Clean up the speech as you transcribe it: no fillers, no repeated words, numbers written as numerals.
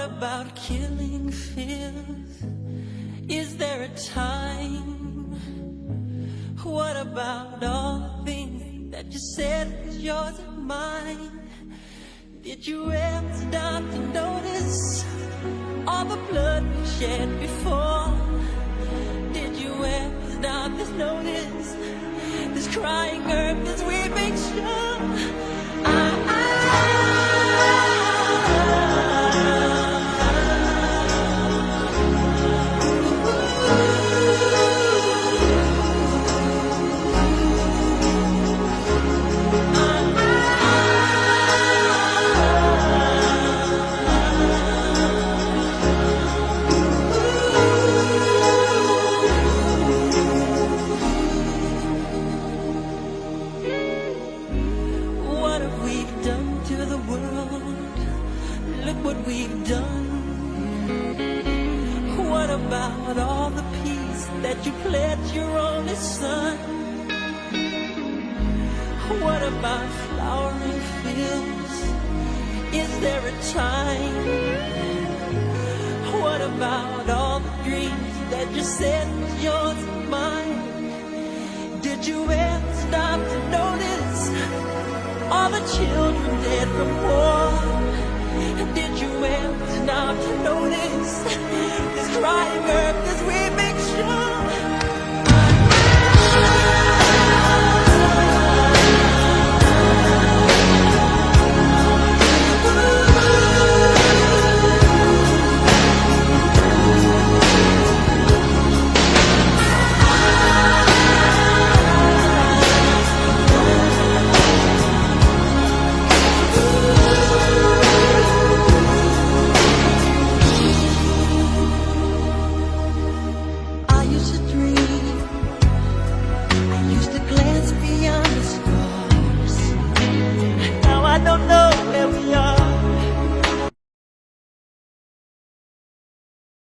about killing fears? Is there a time? What about all the things that you said was yours and mine? Did you ever stop to notice all the blood we shed before? Did you ever stop to notice this crying earth, this weeping shore? What have we done to the world? Look what we've done. What about all the peace that you pledged your only son? What about flowering fields? Is there a time? What about all the dreams that you said was yours and mine? Did you ever stop to notice all the children dead from war?